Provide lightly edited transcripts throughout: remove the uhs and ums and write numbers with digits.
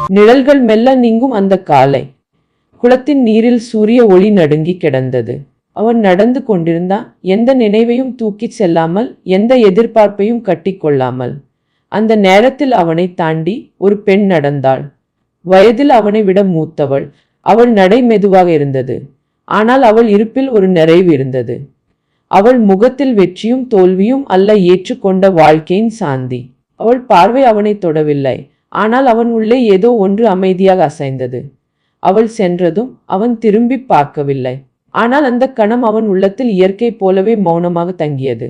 நிழல்கள் மெல்ல நீங்கும் அந்த காலை குளத்தின் நீரில் சூரிய ஒளி நடுங்கி கிடந்தது. அவன் நடந்து கொண்டிருந்தான், எந்த நினைவையும் தூக்கிச் செல்லாமல், எந்த எதிர்பார்ப்பையும் கட்டி கொள்ளாமல். அந்த நேரத்தில் அவனை தாண்டி ஒரு பெண் நடந்தாள். வயதில் அவனை விட மூத்தவள். அவள் நடை மெதுவாக இருந்தது, ஆனால் அவள் இருப்பில் ஒரு நிறைவு இருந்தது. அவள் முகத்தில் வெற்றியும் தோல்வியும் அல்ல, ஏற்றுக்கொண்ட வாழ்க்கையின் சாந்தி. அவள் பார்வை அவனை தொடவில்லை, ஆனால் அவன் உள்ளே ஏதோ ஒன்று அமைதியாக அசைந்தது. அவள் சென்றதும் அவன் திரும்பி பார்க்கவில்லை, ஆனால் அந்த கணம் அவன் உள்ளத்தில் இயற்கை போலவே மௌனமாக தங்கியது.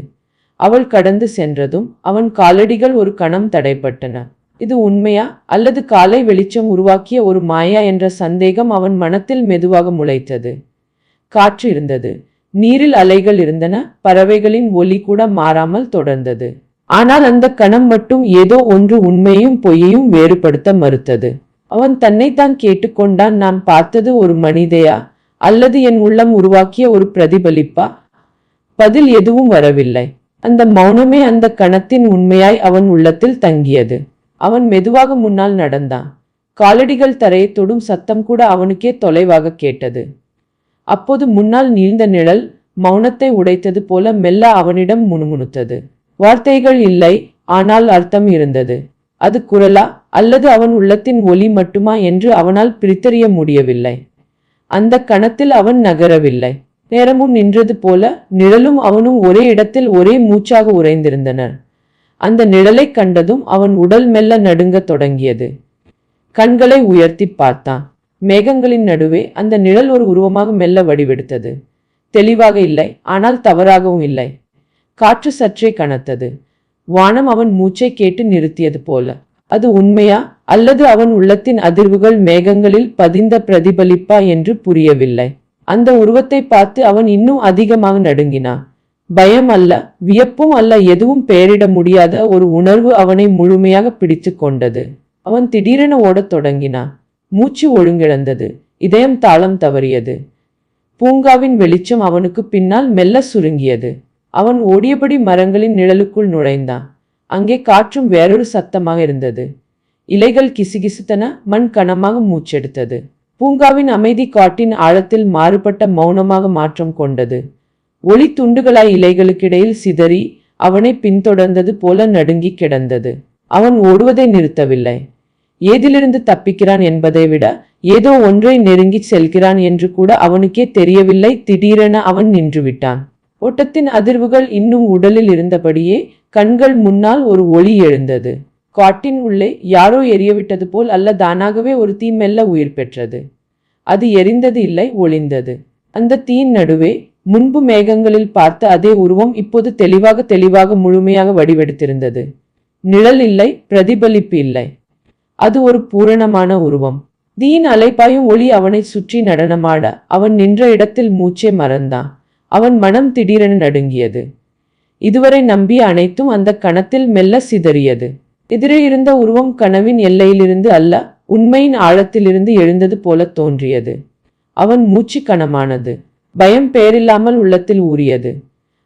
அவள் கடந்து சென்றதும் அவன் காலடிகள் ஒரு கணம் தடைப்பட்டன. இது உண்மையா அல்லது காலை வெளிச்சம் உருவாக்கிய ஒரு மாயா என்ற சந்தேகம் அவன் மனத்தில் மெதுவாக முளைத்தது. காற்று இருந்தது, நீரில் அலைகள் இருந்தன, பறவைகளின் ஒலி கூட மாறாமல் தொடர்ந்தது. ஆனால் அந்த கணம் மட்டும் ஏதோ ஒன்று உண்மையும் பொய்யையும் வேறுபடுத்த மறுத்தது. அவன் தன்னைத்தான் கேட்டுக்கொண்டான், நான் பார்த்தது ஒரு மனிதையா அல்லது என் உள்ளம் உருவாக்கிய ஒரு பிரதிபலிப்பா? பதில் எதுவும் வரவில்லை. அந்த மௌனமே அந்த கணத்தின் உண்மையாய் அவன் உள்ளத்தில் தங்கியது. அவன் மெதுவாக முன்னால் நடந்தான். காலடிகள் தரையை தொடும் சத்தம் கூட அவனுக்கே தொலைவாக கேட்டது. அப்போது முன்னால் நீண்ட நிழல் மௌனத்தை உடைத்தது போல மெல்ல அவனிடம் முணுமுணுத்தது. வார்த்தைகள் இல்லை, ஆனால் அர்த்தம் இருந்தது. அது குரலா அல்லது அவன் உள்ளத்தின் ஒலி மட்டுமா என்று அவனால் பிரித்தறிய முடியவில்லை. அந்த கணத்தில் அவன் நகரவில்லை. நேரமும் நின்றது போல நிழலும் அவனும் ஒரே இடத்தில் ஒரே மூச்சாக உறைந்திருந்தனர். அந்த நிழலை கண்டதும் அவன் உடல் மெல்ல நடுங்கத் தொடங்கியது. கண்களை உயர்த்தி பார்த்தான். மேகங்களின் நடுவே அந்த நிழல் ஒரு உருவமாக மெல்ல வடிவெடுத்தது. தெளிவாக இல்லை, ஆனால் தவறாகவும் இல்லை. காற்று சற்றே கனத்தது. வானம் அவன் மூச்சை கேட்டு நிறுத்தியது போல. அது உண்மையா அல்லது அவன் உள்ளத்தின் அதிர்வுகள் மேகங்களில் பதிந்த பிரதிபலிப்பா என்று புரியவில்லை. அந்த உருவத்தை பார்த்து அவன் இன்னும் அதிகமாக நடுங்கினான். பயம் அல்ல, வியப்பும் அல்ல, எதுவும் பெயரிட முடியாத ஒரு உணர்வு அவனை முழுமையாக பிடித்து கொண்டது. அவன் திடீரென ஓடத் தொடங்கினான். மூச்சு ஒழுங்கிழந்தது, இதயம் தாளம் தவறியது. பூங்காவின் வெளிச்சம் அவனுக்கு பின்னால் மெல்ல சுருங்கியது. அவன் ஓடியபடி மரங்களின் நிழலுக்குள் நுழைந்தான். அங்கே காற்றும் வேறொரு சத்தமாக இருந்தது. இலைகள் கிசுகிசுத்தன, மண் கனமாக மூச்செடுத்தது. பூங்காவின் அமைதி காட்டின் ஆழத்தில் மாறுபட்ட மௌனமாக மாற்றம் கொண்டது. ஒளி துண்டுகளாய் இலைகளுக்கிடையில் சிதறி அவனை பின்தொடர்ந்தது போல நடுங்கி கிடந்தது. அவன் ஓடுவதை நிறுத்தவில்லை. ஏதிலிருந்து தப்பிக்கிறான் என்பதை விட ஏதோ ஒன்றை நெருங்கி செல்கிறான் என்று கூட அவனுக்கே தெரியவில்லை. திடீரென அவன் நின்றுவிட்டான். ஓட்டத்தின் அதிர்வுகள் இன்னும் உடலில் இருந்தபடியே கண்கள் முன்னால் ஒரு ஒளி எழுந்தது. காட்டின் உள்ளே யாரோ எரியவிட்டது போல் அல்ல, தானாகவே ஒரு தீ மெல்ல உயிர் பெற்றது. அது எரிந்தது இல்லை, ஒளிந்தது. அந்த தீயின் நடுவே முன்பு மேகங்களில் பார்த்த அதே உருவம் இப்போது தெளிவாக முழுமையாக வடிவெடுத்திருந்தது. நிழல் இல்லை, பிரதிபலிப்பு இல்லை. அது ஒரு பூரணமான உருவம். தீயின் அலைப்பாயும் ஒளி அவனை சுற்றி நடனமாட அவன் நின்ற இடத்தில் மூச்சை மறந்தான். அவன் மனம் திடீரென நடுங்கியது. இதுவரை நம்பிய அனைத்தும் அந்த கணத்தில் மெல்ல சிதறியது. எதிரே இருந்த உருவம் கனவின் எல்லையிலிருந்து அல்ல, உண்மையின் ஆழத்திலிருந்து எழுந்தது போல தோன்றியது. அவன் மூச்சு கனமானது. பயம் பெயரில்லாமல் உள்ளத்தில் ஊறியது.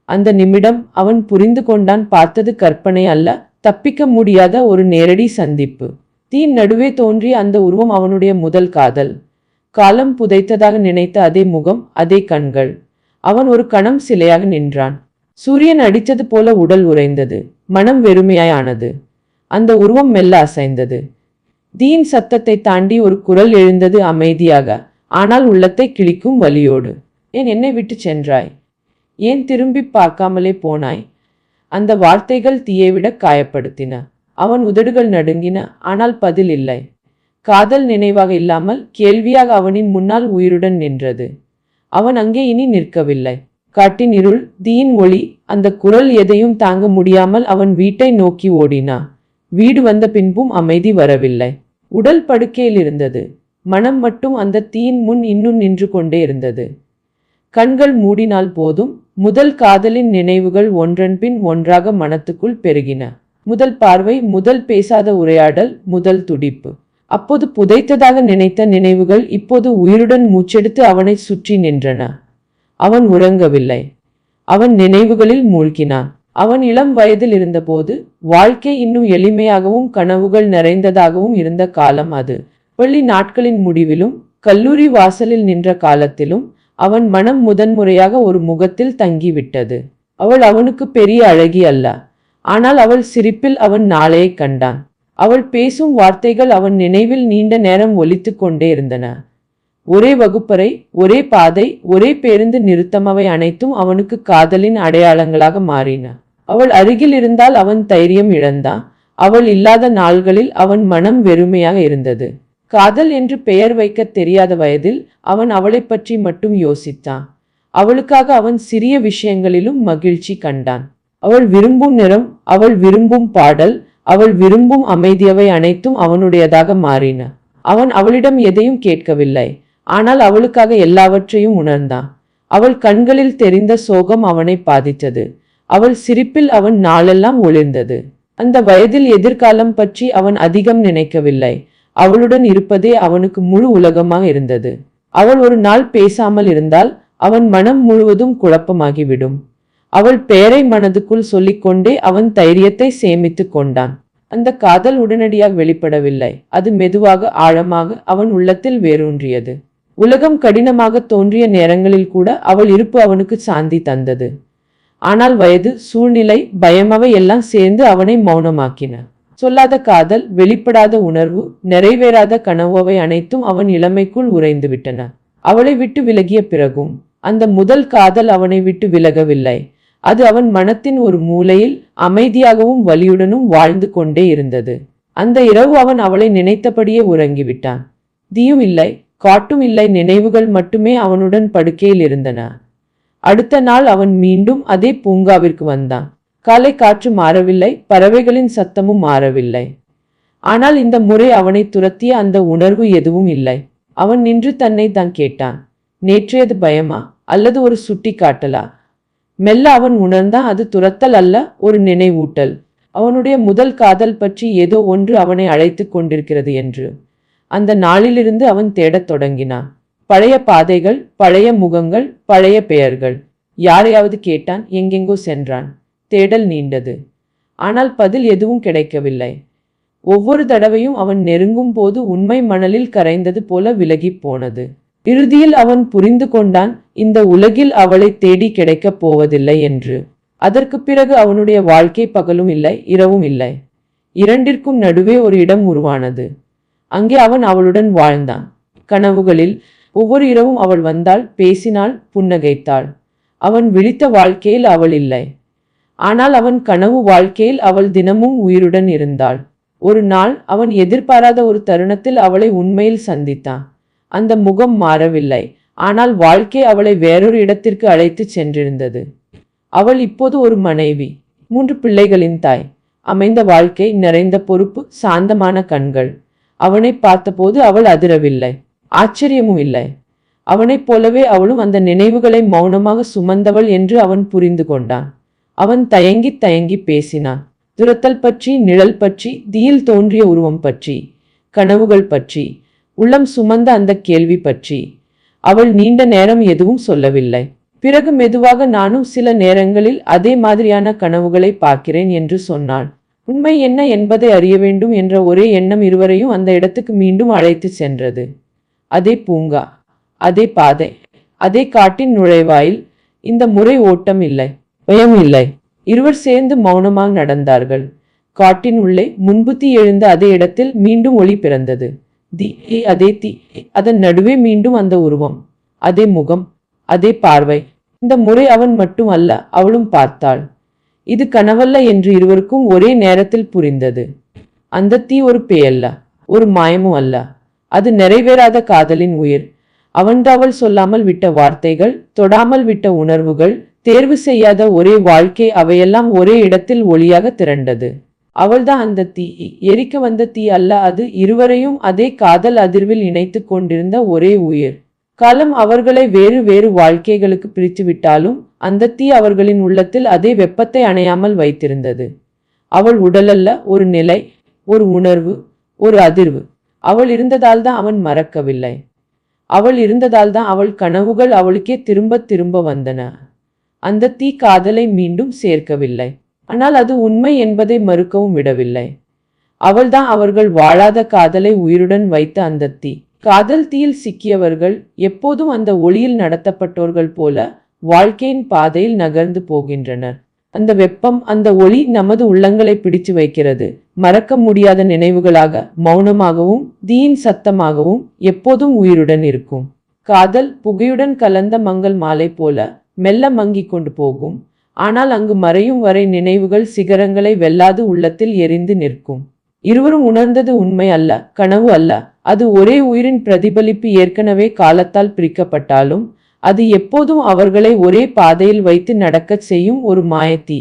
அந்த நிமிடம் அவன் புரிந்து கொண்டான், பார்த்தது கற்பனை அல்ல, தப்பிக்க முடியாத ஒரு நேரடி சந்திப்பு. தீயின் நடுவே தோன்றிய அந்த உருவம் அவனுடைய முதல் காதல். காலம் புதைத்ததாக நினைத்த அதே முகம், அதே கண்கள். அவன் ஒரு கணம் சிலையாக நின்றான். சூரியன் அடித்தது போல உடல் உறைந்தது, மனம் வெறுமையானது. அந்த உருவம் மெல்ல அசைந்தது. தீயின் சத்தத்தை தாண்டி ஒரு குரல் எழுந்தது, அமைதியாக, ஆனால் உள்ளத்தை கிழிக்கும் வலியோடு. ஏன் என்னை விட்டு சென்றாய்? ஏன் திரும்பி பார்க்காமலே போனாய்? அந்த வார்த்தைகள் தீயை விட காயப்படுத்தின. அவன் உதடுகள் நடுங்கின, ஆனால் பதில் இல்லை. காதல் நினைவாக இல்லாமல் கேள்வியாக அவனின் முன்னால் உயிருடன் நின்றது. அவன் அங்கே இனி நிற்கவில்லை. காட்டின் இருள், தீயின் ஒளி, அந்த குரல் எதையும் தாங்க முடியாமல் அவன் வீட்டை நோக்கி ஓடினான். வீடு வந்த பின்பும் அமைதி வரவில்லை. உடல் படுக்கையில் இருந்தது, மனம் மட்டும் அந்த தீயின் முன் இன்னும் நின்று கொண்டே இருந்தது. கண்கள் மூடினால் போதும், முதல் காதலின் நினைவுகள் ஒன்றன் பின் ஒன்றாக மனத்துக்குள் பெருகின. முதல் பார்வை, முதல் பேசாத உரையாடல், முதல் துடிப்பு. அப்போது புதைத்ததாக நினைத்த நினைவுகள் இப்போது உயிருடன் மூச்செடுத்து அவனை சுற்றி நின்றன. அவன் உறங்கவில்லை, அவன் நினைவுகளில் மூழ்கினான். அவன் இளம் வயதில் இருந்தபோது வாழ்க்கை இன்னும் எளிமையாகவும் கனவுகள் நிறைந்ததாகவும் இருந்த காலம் அது. பள்ளி நாட்களின் முடிவிலும் கல்லூரி வாசலில் நின்ற காலத்திலும் அவன் மனம் முதன்முறையாக ஒரு முகத்தில் தங்கிவிட்டது. அவள் அவனுக்கு பெரிய அழகி அல்ல, ஆனால் அவள் சிரிப்பில் அவன் நாளையை கண்டான். அவள் பேசும் வார்த்தைகள் அவன் நினைவில் நீண்ட நேரம் ஒலித்து கொண்டே இருந்தன. ஒரே வகுப்பறை, ஒரே பாதை, ஒரே பேருந்து நிறுத்தம், அவை அனைத்தும் அவனுக்கு காதலின் அடையாளங்களாக மாறின. அவள் அருகில் இருந்தால் அவன் தைரியம் இழந்தான். அவள் இல்லாத நாள்களில் அவன் மனம் வெறுமையாக இருந்தது. காதல் என்று பெயர் வைக்க தெரியாத வயதில் அவன் அவளை பற்றி மட்டும் யோசித்தான். அவளுக்காக அவன் சிறிய விஷயங்களிலும் மகிழ்ச்சி கண்டான். அவள் விரும்பும் நிறம், அவள் விரும்பும் பாடல், அவள் விரும்பும் அமைதியவை அனைத்தும் அவனுடையதாக மாறின. அவன் அவளிடம் எதையும் கேட்கவில்லை, ஆனால் அவளுக்காக எல்லாவற்றையும் உணர்ந்தான். அவள் கண்களில் தெரிந்த சோகம் அவனை பாதித்தது. அவள் சிரிப்பில் அவன் நாளெல்லாம் ஒளிர்ந்தது. அந்த வயதில் எதிர்காலம் பற்றி அவன் அதிகம் நினைக்கவில்லை. அவளுடன் இருப்பதே அவனுக்கு முழு உலகமாக இருந்தது. அவள் ஒரு நாள் பேசாமல் இருந்தால் அவன் மனம் முழுவதும் குழப்பமாகிவிடும். அவள் பெயரை மனதுக்குள் சொல்லிக்கொண்டே அவன் தைரியத்தை சேமித்து கொண்டான். அந்த காதல் உடனடியாக வெளிப்படவில்லை. அது மெதுவாக ஆழமாக அவன் உள்ளத்தில் வேரூன்றியது. உலகம் கடினமாக தோன்றிய நேரங்களில் கூட அவள் இருப்பு அவனுக்கு சாந்தி தந்தது. ஆனால் வயது, சூழ்நிலை, பயமவை எல்லாம் சேர்ந்து அவனை மௌனமாக்கின. சொல்லாத காதல், வெளிப்படாத உணர்வு, நிறைவேறாத கனவு, அவை அனைத்தும் அவன் இளமைக்குள் உறைந்து விட்டன. அவளை விட்டு விலகிய பிறகும் அந்த முதல் காதல் அவனை விட்டு விலகவில்லை. அது அவன் மனத்தின் ஒரு மூலையில் அமைதியாகவும் வலியுடனும் வாழ்ந்து கொண்டே இருந்தது. அந்த இரவு அவன் அவளை நினைத்தபடியே உறங்கிவிட்டான். தீயும் இல்லை, காட்டும் இல்லை, நினைவுகள் மட்டுமே அவனுடன் படுக்கையில் இருந்தன. அடுத்த நாள் அவன் மீண்டும் அதே பூங்காவிற்கு வந்தான். காலை காற்று மாறவில்லை, பறவைகளின் சத்தமும் மாறவில்லை. ஆனால் இந்த முறை அவனை துரத்திய அந்த உணர்வு எதுவும் இல்லை. அவன் நின்று தன்னை தான் கேட்டான், நேற்றையது பயமா அல்லது ஒரு சுட்டி காட்டலா? மெல்ல அவன் உணர்ந்தான், அது துரத்தல் அல்ல, ஒரு நினைவூட்டல். அவனுடைய முதல் காதல் பற்றி ஏதோ ஒன்று அவனை அழைத்து கொண்டிருக்கிறது என்று. அந்த நாளிலிருந்து அவன் தேடத் தொடங்கினான். பழைய பாதைகள், பழைய முகங்கள், பழைய பெயர்கள். யாரையாவது கேட்டான், எங்கெங்கோ சென்றான். தேடல் நீண்டது, ஆனால் பதில் எதுவும் கிடைக்கவில்லை. ஒவ்வொரு தடவையும் அவன் நெருங்கும் போது உண்மை மணலில் கரைந்தது போல விலகி போனது. இறுதியில் அவன் புரிந்து கொண்டான், இந்த உலகில் அவளை தேடி கிடைக்கப் போவதில்லை என்று. அதற்கு பிறகு அவனுடைய வாழ்க்கை பகலும் இல்லை, இரவும் இல்லை. இரண்டிற்கும் நடுவே ஒரு இடம் உருவானது. அங்கே அவன் அவளுடன் வாழ்ந்தான். கனவுகளில் ஒவ்வொரு இரவும் அவள் வந்தாள், பேசினாள், புன்னகைத்தாள். அவன் விழித்த வாழ்க்கையில் அவள் இல்லை, ஆனால் அவன் கனவு வாழ்க்கையில் அவள் தினமும் உயிருடன் இருந்தாள். ஒரு நாள் அவன் எதிர்பாராத ஒரு தருணத்தில் அவளை உண்மையில் சந்தித்தான். அந்த முகம் மாறவில்லை, ஆனால் வாழ்க்கை அவளை வேறொரு இடத்திற்கு அழைத்து சென்றிருந்தது. அவள் இப்போது ஒரு மனைவி, 3 பிள்ளைகளின் தாய். அமைந்த வாழ்க்கை, நிறைந்த பொறுப்பு, சாந்தமான கண்கள். அவனை பார்த்தபோது அவள் அதிரவில்லை, ஆச்சரியமும் இல்லை. அவனைப் போலவே அவளும் அந்த நினைவுகளை மௌனமாக சுமந்தவள் என்று அவன் புரிந்து கொண்டான். அவன் தயங்கி தயங்கி பேசினான். துரத்தல் பற்றி, நிழல் பற்றி, தீயில் தோன்றிய உருவம் பற்றி, கனவுகள் பற்றி, உள்ளம் சுமந்த அந்த கேள்வி பற்றி. அவள் நீண்ட நேரம் எதுவும் சொல்லவில்லை. பிறகு மெதுவாக, நானும் சில நேரங்களில் அதே மாதிரியான கனவுகளை பார்க்கிறேன் என்று சொன்னாள். உண்மை என்ன என்பதை அறிய வேண்டும் என்ற ஒரே எண்ணம் இருவரையும் அந்த இடத்துக்கு மீண்டும் அழைத்து சென்றது. அதே பூங்கா, அதே பாதை, அதே காட்டின் நுழைவாயில். இந்த முறை ஓட்டம் இல்லை, பயம் இல்லை. இருவர் சேர்ந்து மௌனமாக நடந்தார்கள். காட்டின் உள்ளே முன்பு தீ எழுந்த அதே இடத்தில் மீண்டும் ஒளி பிறந்தது. அதே தீ, அதன் நடுவே மீண்டும் அந்த உருவம், அதே முகம், அதே பார்வை. இந்த முறை அவன் மட்டும் அல்ல, அவளும் பார்த்தாள். இது கனவல்ல என்று இருவருக்கும் ஒரே நேரத்தில் புரிந்தது. அந்த தீ ஒரு பேயல்ல, ஒரு மாயமும் அல்ல. அது நிறைவேறாத காதலின் உயிர். அவள் சொல்லாமல் விட்ட வார்த்தைகள், தொடாமல் விட்ட உணர்வுகள், தேர்வு செய்யாத ஒரே வாழ்க்கை, அவையெல்லாம் ஒரே இடத்தில் ஒளியாக திரண்டது. அவள்தான் அந்த தீ, எரிக்க வந்த தீ அல்ல. அது இருவரையும் அதே காதல் அதிர்வில் இணைத்து கொண்டிருந்த ஒரே உயிர். காலம் அவர்களை வேறு வேறு வாழ்க்கைகளுக்கு பிரித்து விட்டாலும் அந்த தீ அவர்களின் உள்ளத்தில் அதே வெப்பத்தை அணையாமல் வைத்திருந்தது. அவள் உடலல்ல, ஒரு நிலை, ஒரு உணர்வு, ஒரு அதிர்வு. அவள் இருந்ததால் தான் அவன் மறக்கவில்லை. அவள் இருந்ததால் தான் அவள் கனவுகள் அவளுக்கே திரும்ப திரும்ப வந்தன. அந்த தீ காதலை மீண்டும் சேர்க்கவில்லை, ஆனால் அது உண்மை என்பதை மறுக்கவும் விடவில்லை. அவள்தான் அவர்கள் வாழாத காதலை உயிருடன் வைத்த அந்த தீ. காதல் தீயில் சிக்கியவர்கள் எப்போதும் அந்த ஒளியில் நடத்தப்பட்டோர்கள் போல வாழ்க்கையின் பாதையில் நகர்ந்து போகின்றனர். அந்த வெப்பம், அந்த ஒளி நமது உள்ளங்களை பிடிச்சு வைக்கிறது. மறக்க முடியாத நினைவுகளாக, மௌனமாகவும் தீயின் சத்தமாகவும் எப்போதும் உயிருடன் இருக்கும். காதல் புகையுடன் கலந்த மங்கள் மாலை போல மெல்ல மங்கிக் கொண்டு போகும். ஆனால் அங்கு மறையும் வரை நினைவுகள் சிகரங்களை வெல்லாது உள்ளத்தில் எரிந்து நிற்கும். இருவரும் உணர்ந்தது உண்மை அல்ல, கனவு அல்ல. அது ஒரே உயிரின் பிரதிபலிப்பு. ஏற்கனவே காலத்தால் பிரிக்கப்பட்டாலும் அது எப்போதும் அவர்களை ஒரே பாதையில் வைத்து நடக்கச் செய்யும் ஒரு மாயத்தீ.